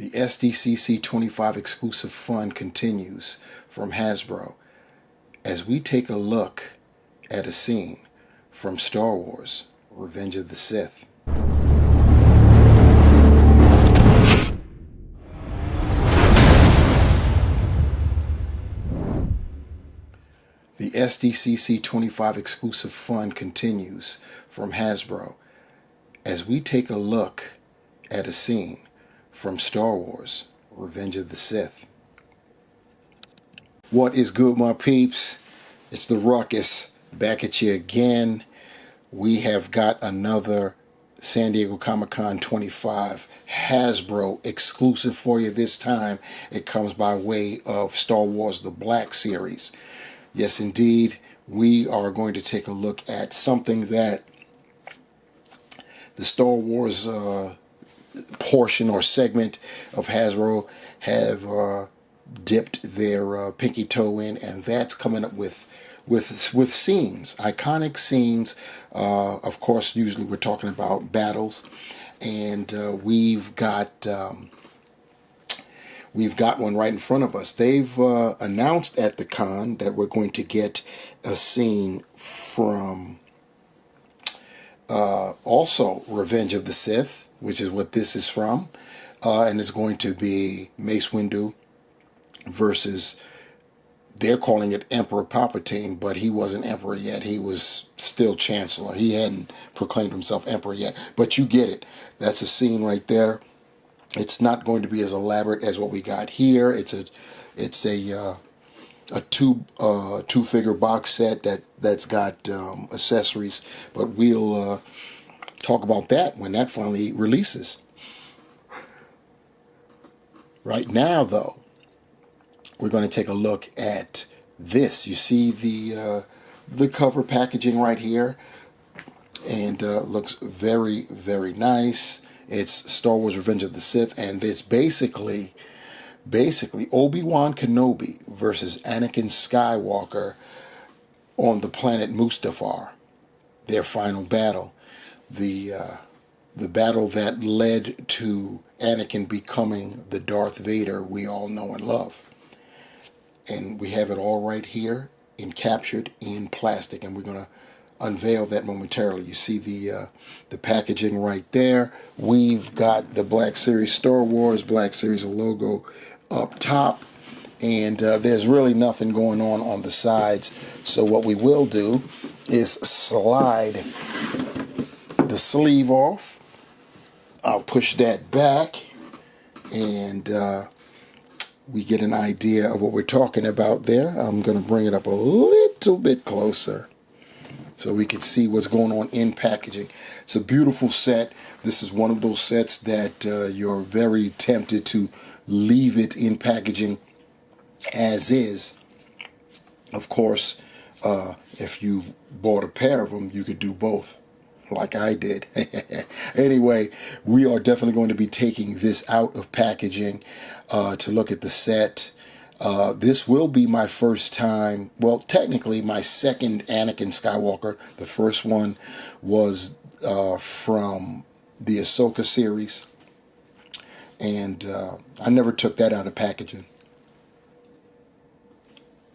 The SDCC 25 exclusive fun continues from Hasbro as we take a look at a scene from Star Wars: Revenge of the Sith. The SDCC 25 exclusive fun continues from Hasbro as we take a look at a scene from Star Wars: Revenge of the Sith. What is good, my peeps? It's the Ruckus back at you again. We have got another San Diego Comic-Con 25 Hasbro exclusive for you this time. It comes by way of Star Wars the Black Series. Yes, indeed, we are going to take a look at something that the Star Wars portion or segment of Hasbro have dipped their pinky toe in, and that's coming up with scenes, iconic scenes. Of course, usually we're talking about battles, and we've got one right in front of us. They've announced at the con that we're going to get a scene from also Revenge of the Sith, which is what this is from, and it's going to be Mace Windu versus, they're calling it Emperor Palpatine, but he wasn't Emperor yet. He was still Chancellor. He hadn't proclaimed himself Emperor yet, but you get it. That's a scene right there. It's not going to be as elaborate as what we got here. It's a two-figure box set that's got accessories, but we'll talk about that when that finally releases. Right now, though, we're going to take a look at this. You see the cover packaging right here, and looks very, very nice. It's Star Wars: Revenge of the Sith, and it's basically Obi Wan Kenobi versus Anakin Skywalker on the planet Mustafar. Their final battle, the battle that led to Anakin becoming the Darth Vader we all know and love. And we have it all right here, captured in plastic, and we're going to unveil that momentarily. You see the packaging right there. We've got the Black Series Star Wars Black Series logo up top, and there's really nothing going on the sides. So what we will do is slide the sleeve off. I'll push that back, and we get an idea of what we're talking about there. I'm going to bring it up a little bit closer so we can see what's going on in packaging. It's a beautiful set. This is one of those sets that you're very tempted to leave it in packaging as is. Of course, if you bought a pair of them, you could do both, like I did. Anyway, we are definitely going to be taking this out of packaging to look at the set. This will be my first time, well, technically my second Anakin Skywalker. The first one was from the Ahsoka series, and I never took that out of packaging.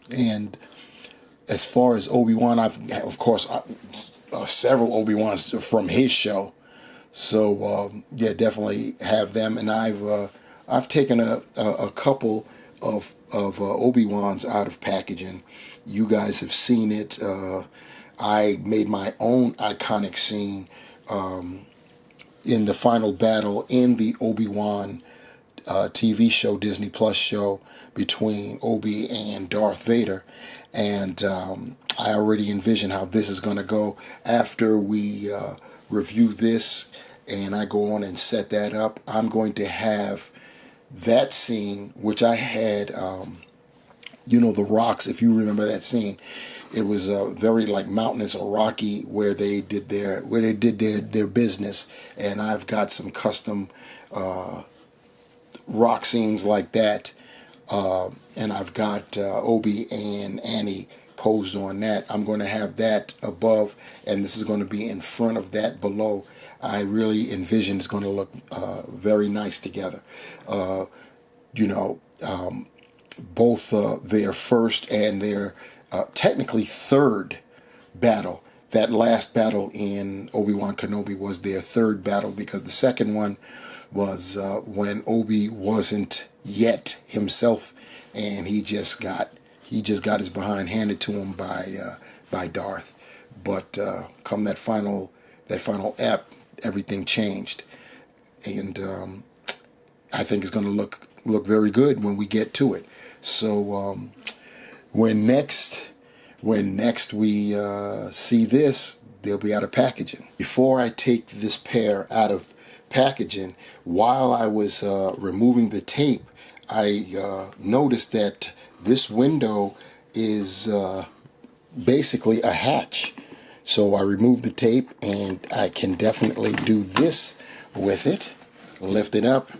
And as far as Obi-Wan, I've, of course, several Obi-Wans from his show. So, yeah, definitely have them. And I've taken a couple of Obi-Wans out of packaging. You guys have seen it. I made my own iconic scene in the final battle in the Obi-Wan TV show, Disney Plus show, between Obi and Darth Vader. And I already envision how this is going to go after we review this, and I go on and set that up. I'm going to have that scene, which I had, the rocks, if you remember that scene. It was very like mountainous or rocky where they did their business, and I've got some custom rock scenes like that, and I've got Obi and Anny posed on that. I'm going to have that above, and this is going to be in front of that below. I really envision it's going to look very nice together. You know, both their first and their technically third battle. That last battle in Obi Wan Kenobi was their third battle, because the second one was when Obi wasn't yet himself, and he just got his behind handed to him by Darth. But come that final ep, everything changed, and I think it's going to look very good when we get to it. So when next we see this, they'll be out of packaging. Before I take this pair out of packaging, while I was removing the tape, I noticed that this window is basically a hatch. So I removed the tape, and I can definitely do this with it, lift it up,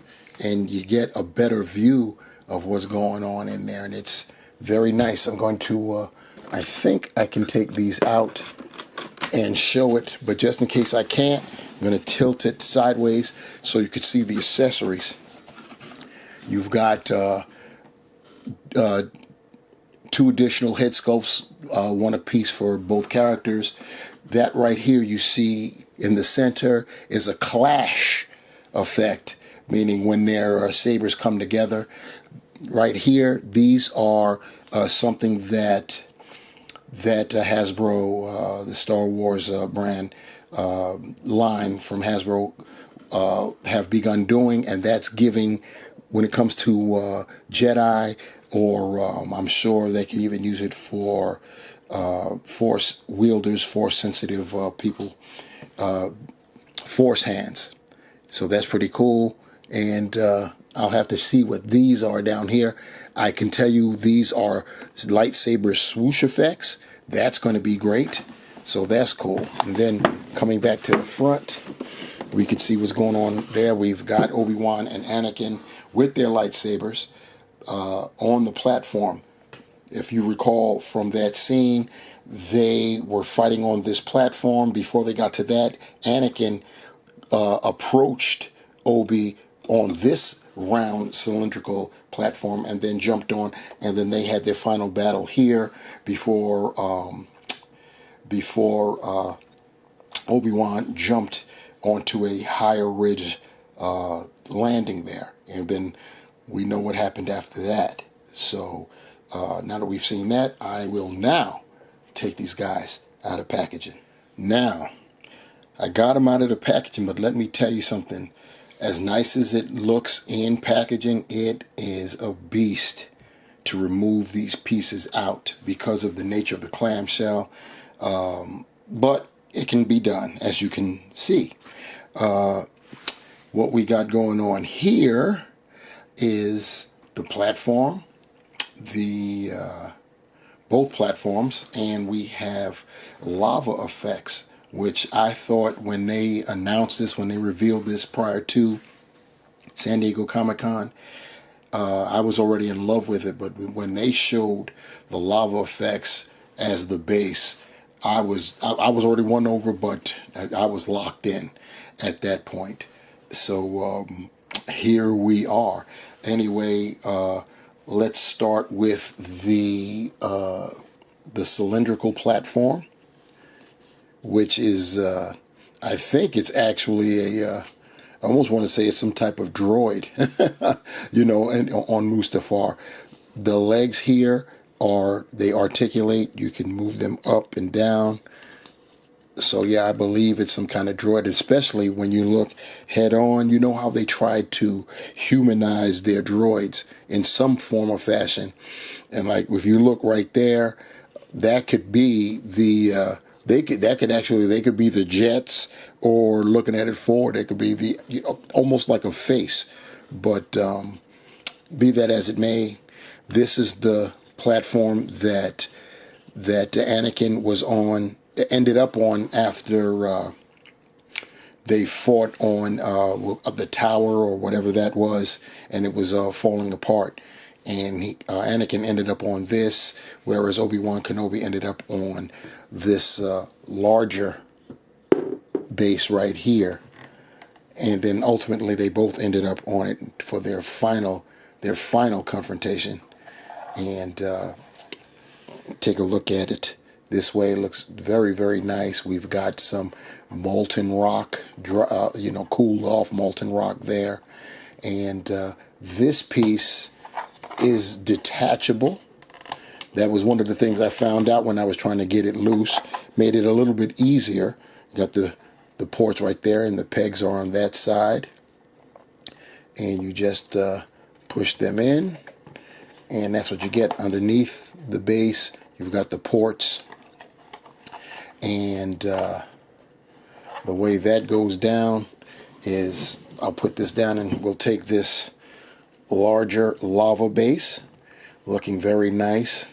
and you get a better view of what's going on in there, and it's very nice. I'm going to, I think I can take these out and show it, but just in case I can't, I'm going to tilt it sideways so you can see the accessories. You've got two additional head sculpts, one apiece for both characters. That right here you see in the center is a clash effect, meaning when their sabers come together. Right here, these are something that Hasbro, the Star Wars brand line from Hasbro, have begun doing, and that's giving, when it comes to Jedi, or I'm sure they can even use it for Force wielders, Force sensitive people, Force hands. So that's pretty cool, and I'll have to see what these are down here. I can tell you these are lightsaber swoosh effects. That's going to be great. So that's cool. And then coming back to the front, we could see what's going on there. We've got Obi Wan and Anakin with their lightsabers on the platform. If you recall from that scene, they were fighting on this platform. Before they got to that, Anakin approached Obi on this round cylindrical platform and then jumped on, and then they had their final battle here before Obi-Wan jumped onto a higher ridge landing there, and then we know what happened after that. So now that we've seen that, I will now take these guys out of packaging. Now, I got them out of the packaging, but let me tell you something. As nice as it looks in packaging, it is a beast to remove these pieces out because of the nature of the clamshell. But it can be done, as you can see. What we got going on here is the platform, both platforms, and we have lava effects, which I thought when they announced this, when they revealed this prior to San Diego Comic-Con, I was already in love with it. But when they showed the lava effects as the base, I was already won over, but I was locked in at that point. So here we are. Anyway, let's start with the cylindrical platform, which is, I think it's actually I almost want to say it's some type of droid, you know, and on Mustafar. The legs here they articulate. You can move them up and down. So yeah, I believe it's some kind of droid, especially when you look head on. You know how they tried to humanize their droids in some form or fashion. And like, if you look right there, that could be the, they could be the jets, or looking at it forward, it could be the, you know, almost like a face. But be that as it may, this is the platform that Anakin was on, ended up on after they fought on the tower or whatever that was, and it was falling apart. And Anakin ended up on this, whereas Obi Wan Kenobi ended up on this larger base right here. and then ultimately they both ended up on it for their final confrontation. And take a look at it this way. It looks very, very nice. We've got some molten rock, cooled off molten rock there. And this piece is detachable. That was one of the things I found out when I was trying to get it loose. Made it a little bit easier. You got the ports right there, and the pegs are on that side. And you just push them in, and that's what you get. Underneath the base, you've got the ports. And the way that goes down is, I'll put this down and we'll take this larger lava base, looking very nice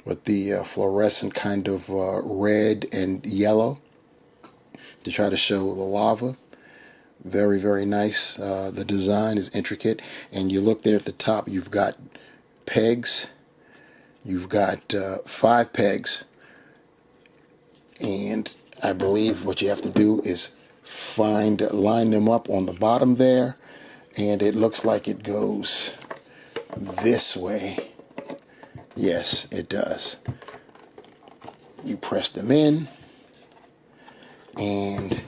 with the fluorescent kind of red and yellow to try to show the lava. Very, very nice. The design is intricate, and you look there at the top, you've got pegs. You've got 5 pegs, and I believe what you have to do is line them up on the bottom there, and it looks like it goes this way. Yes, it does. You press them in, and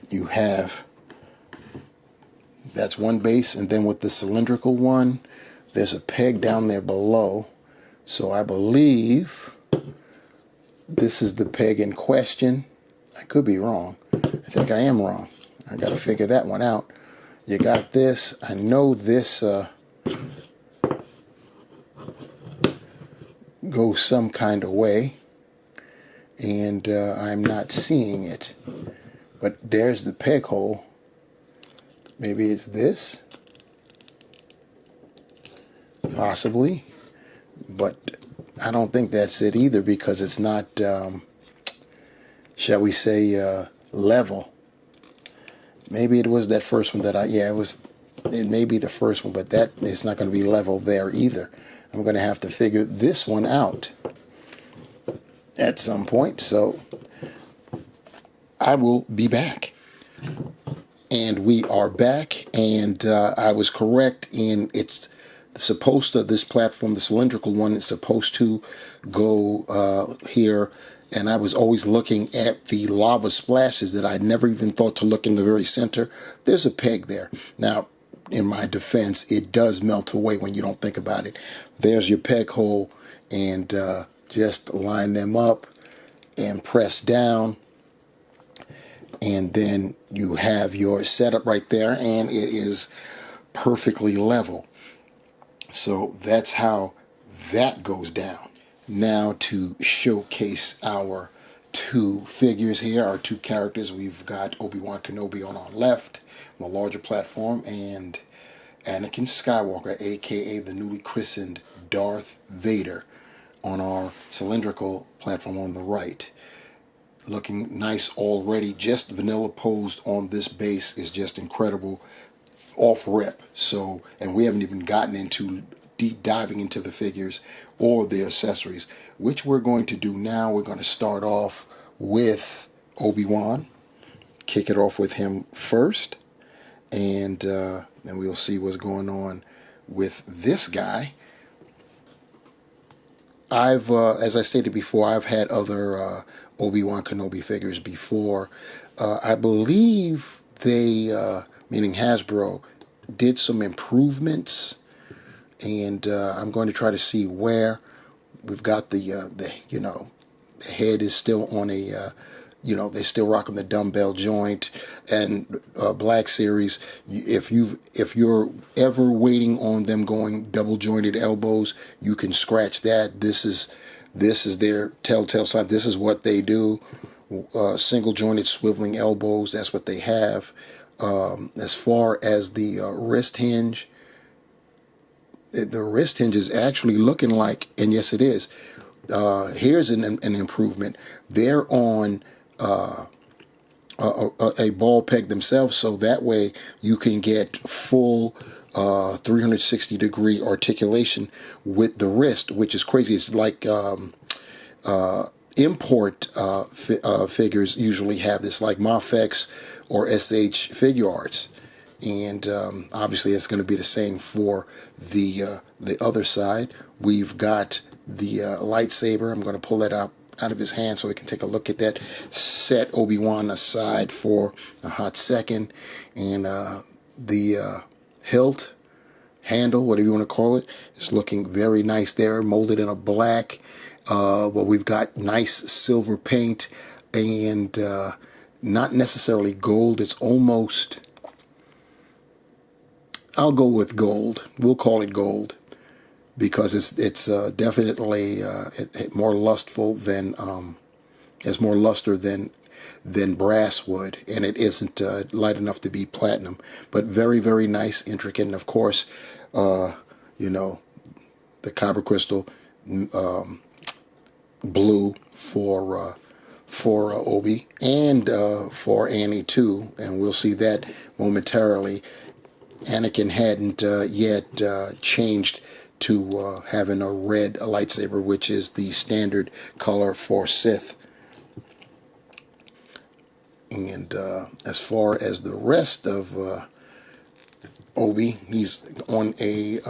you have, that's one base, and then with the cylindrical one, there's a peg down there below. So I believe this is the peg in question. I could be wrong. I think I am wrong. I got to figure that one out. You got this. I know this goes some kind of way, and I'm not seeing it. But there's the peg hole. Maybe it's this? Possibly. But I don't think that's it either, because it's not, shall we say, level. Maybe it was that first one that it may be the first one, but that is not going to be level there either. I'm going to have to figure this one out at some point, so I will be back. And we are back, and I was correct in it's supposed to, this platform, the cylindrical one, is supposed to go here, and I was always looking at the lava splashes that I never even thought to look in the very center. There's a peg there. Now, in my defense, it does melt away when you don't think about it. There's your peg hole, and just line them up and press down, and then you have your setup right there, and it is perfectly level. So that's how that goes down. Now, to showcase our 2 figures here, our 2 characters, we've got Obi Wan Kenobi on our left, on the larger platform, and Anakin Skywalker, aka the newly christened Darth Vader, on our cylindrical platform on the right. Looking nice already. Just vanilla posed on this base is just incredible off rip. So, and we haven't even gotten into deep diving into the figures or the accessories, which we're going to do now. We're going to start off with Obi-Wan, kick it off with him first, and then we'll see what's going on with this guy. As I stated before, I've had other Obi Wan Kenobi figures before. I believe they, meaning Hasbro, did some improvements, and I'm going to try to see where. We've got the head is still on a, they're still rocking the dumbbell joint, and Black Series. If you're ever waiting on them going double jointed elbows, you can scratch that. This is their telltale sign. This is what they do. Single jointed swiveling elbows. That's what they have. As far as the wrist hinge, the wrist hinge is actually looking like, and yes, it is. Here's an improvement. They're on a ball peg themselves, so that way you can get full 360 degree articulation with the wrist, which is crazy. It's like import figures usually have this, like Mafex or SH Figure Arts. And obviously it's going to be the same for the other side. We've got the lightsaber. I'm going to pull that out of his hand so we can take a look at that. Set Obi Wan aside for a hot second. And the hilt, handle, whatever you want to call it, is looking very nice there, molded in a black. But we've got nice silver paint and not necessarily gold. It's almost, I'll go with gold. We'll call it gold because it's definitely more lustful than has more luster than brass would, and it isn't light enough to be platinum. But very, very nice, intricate, and of course, you know, the copper crystal blue for Obi and for Anny too, and we'll see that momentarily. Anakin hadn't yet changed to having a red lightsaber, which is the standard color for Sith. And as far as the rest of Obi, he's on a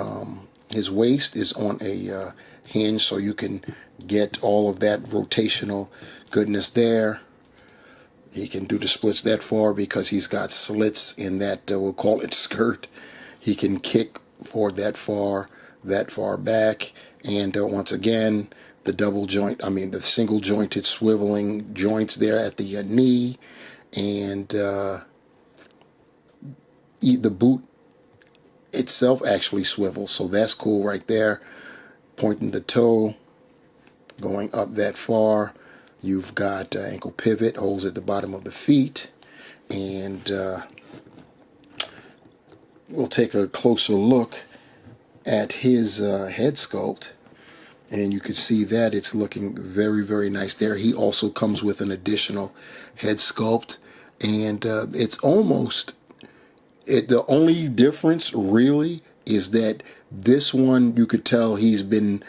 his waist is on a hinge, so you can get all of that rotational goodness there. He can do the splits that far because he's got slits in that we'll call it skirt. He can kick forward that far back, and once again the the single jointed swiveling joints there at the knee, and the boot itself actually swivels, so that's cool right there. Pointing the toe, going up that far. You've got ankle pivot, holes at the bottom of the feet, and we'll take a closer look at his head sculpt, and you can see that it's looking very, very nice there. He also comes with an additional head sculpt, and it's almost the only difference really is that this one you could tell he's been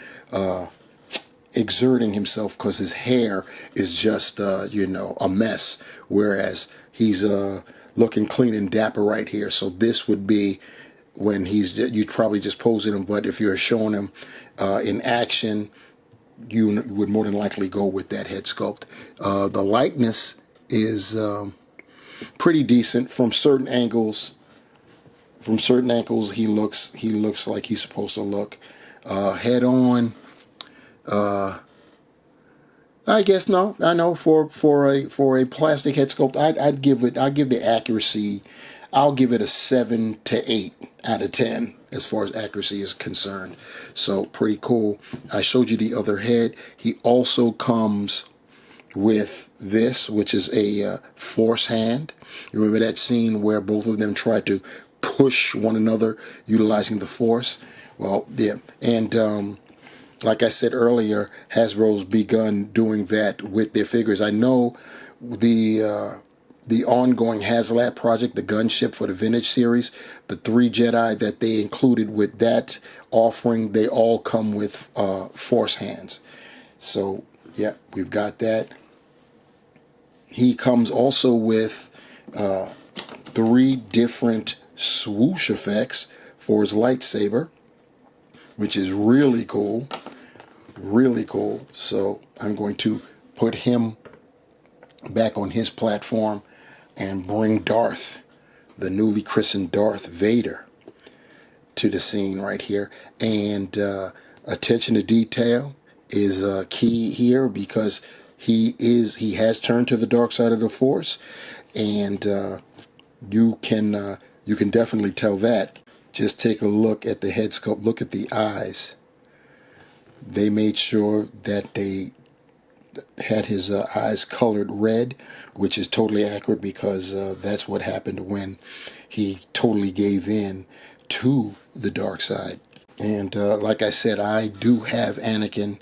exerting himself because his hair is just a mess, whereas he's looking clean and dapper right here. So this would be when you'd probably just posing him, but if you're showing him in action, you would more than likely go with that head sculpt. The likeness is pretty decent from certain angles. From certain angles, he looks like he's supposed to look. Head on, I guess no. I know for a plastic head sculpt, I'd give the accuracy. I'll give it a 7 to 8 out of 10 as far as accuracy is concerned. So pretty cool. I showed you the other head. He also comes with this, which is a force hand. You remember that scene where both of them tried to push one another utilizing the force? Well, yeah. And like I said earlier, Hasbro's begun doing that with their figures. I know the ongoing HasLab project, the gunship for the Vintage series, the 3 Jedi that they included with that offering, they all come with force hands. So, yeah, we've got that. He comes also with 3 different swoosh effects for his lightsaber, which is really cool. Really cool. So I'm going to put him back on his platform and bring Darth, the newly christened Darth Vader, to the scene right here. And attention to detail is key here because he has turned to the dark side of the Force, and you can definitely tell that. Just take a look at the head sculpt. Look at the eyes. They made sure that they had his eyes colored red, which is totally accurate because that's what happened when he totally gave in to the dark side. And like I said, I do have Anakin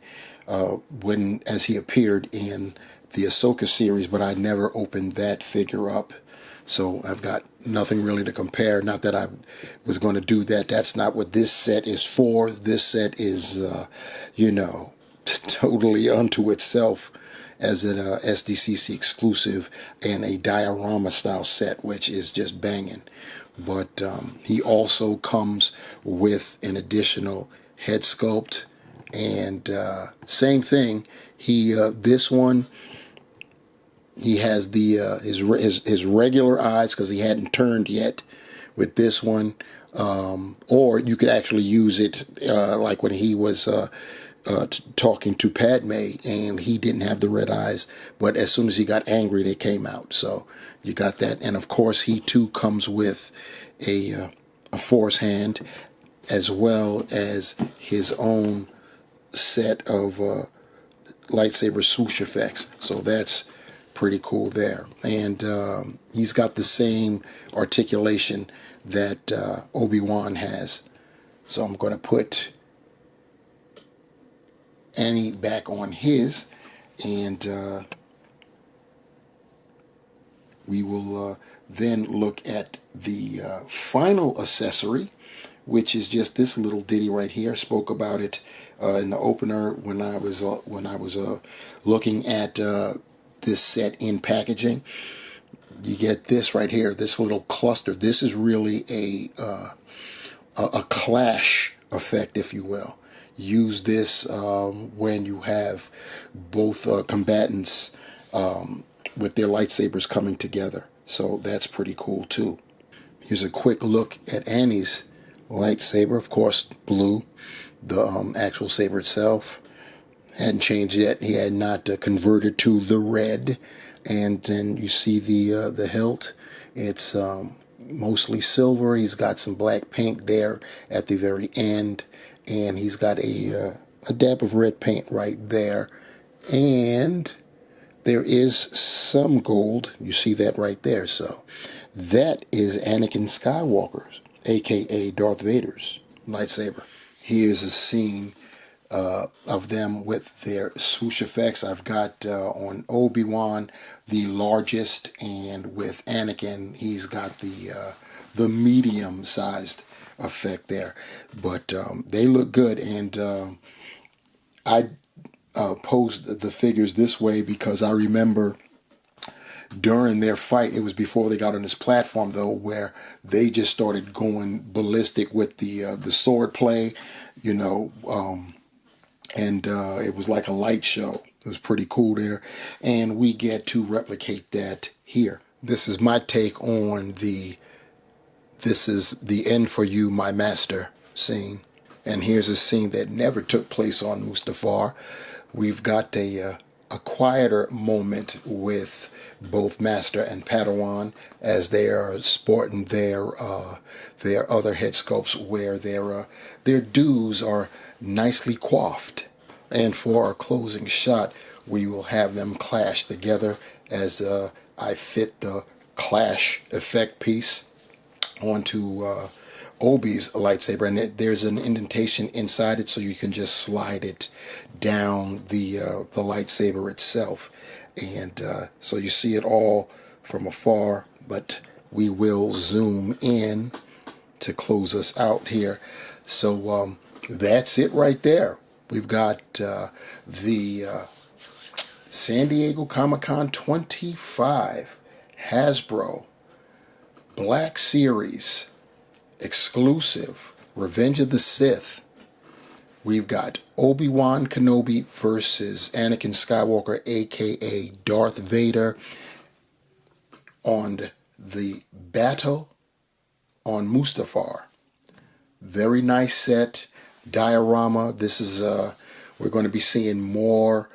as he appeared in the Ahsoka series, but I never opened that figure up. So I've got nothing really to compare. Not that I was going to do that. That's not what this set is for. This set is, totally unto itself. as an SDCC exclusive and a diorama style set, which is just banging. But he also comes with an additional head sculpt, and same thing. He this one, he has the his regular eyes because he hadn't turned yet with this one. Or you could actually use it like when he was talking to Padme, and he didn't have the red eyes, but as soon as he got angry, they came out. So you got that, and of course, he too comes with a Force hand, as well as his own set of lightsaber swoosh effects. So that's pretty cool there, and he's got the same articulation that Obi Wan has. So I'm going to put Annie back on his, and we will then look at the final accessory, which is just this little ditty right here. Spoke about it in the opener when I was looking at this set in packaging. You get this right here, this little cluster. This is really a clash effect, if you will. Use this when you have both combatants with their lightsabers coming together. So that's pretty cool too. Here's a quick look at Annie's lightsaber. Of course, blue, the actual saber itself. Hadn't changed yet. He had not converted to the red. And then you see the hilt. It's mostly silver. He's got some black paint there at the very end, and he's got a dab of red paint right there. And there is some gold. You see that right there. So that is Anakin Skywalker's, aka Darth Vader's lightsaber. Here's a scene of them with their swoosh effects. I've got on Obi-Wan the largest, and with Anakin he's got the medium-sized effect there. But they look good, and I posed the figures this way because I remember during their fight, it was before they got on this platform though, where they just started going ballistic with the sword play, you know. And it was like a light show. It was pretty cool there. And we get to replicate that here. This is my take on this is the end for you, my master scene. And here's a scene that never took place on Mustafar. We've got a quieter moment with both Master and Padawan as they are sporting their other head sculpts, where their dues are nicely coiffed. And for our closing shot, we will have them clash together as I fit the clash effect piece onto Obi's lightsaber, and there's an indentation inside it, so you can just slide it down the lightsaber itself, and so you see it all from afar. But we will zoom in to close us out here. So that's it right there. We've got the San Diego Comic-Con 25 Hasbro Black Series exclusive Revenge of the Sith. We've got Obi Wan Kenobi versus Anakin Skywalker, aka Darth Vader, on the battle on Mustafar. Very nice set, diorama. This is we're going to be seeing more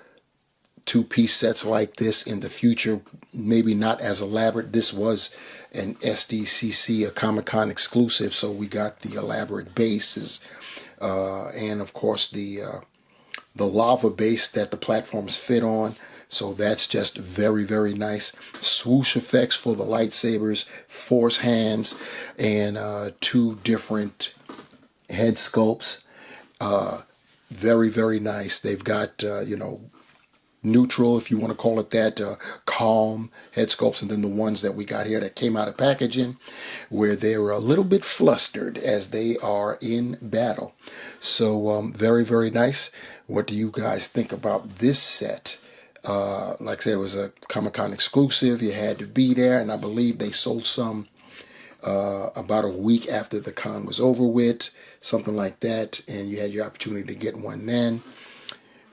two-piece sets like this in the future. Maybe not as elaborate. This was an SDCC, a Comic-Con exclusive, so we got the elaborate bases, and of course the lava base that the platforms fit on. So that's just very, very nice. Swoosh effects for the lightsabers, force hands, and two different head sculpts. Very, very nice. They've got neutral, if you want to call it that, calm head sculpts, and then the ones that we got here that came out of packaging where they were a little bit flustered as they are in battle. So very, very nice. What do you guys think about this set? Like I said, it was a Comic-Con exclusive. You had to be there, and I believe they sold some about a week after the con was over with, something like that, and you had your opportunity to get one then.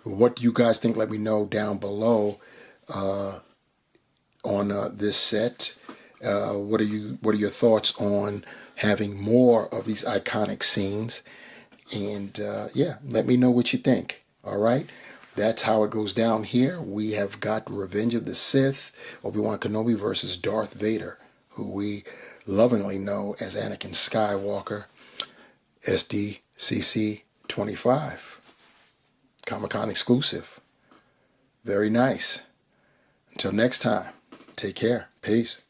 What do you guys think? Let me know down below on this set. What are your thoughts on having more of these iconic scenes? And yeah, let me know what you think. All right. That's how it goes down here. We have got Revenge of the Sith, Obi Wan Kenobi versus Darth Vader, who we lovingly know as Anakin Skywalker, SDCC 25. Comic-Con exclusive. Very nice. Until next time, take care. Peace.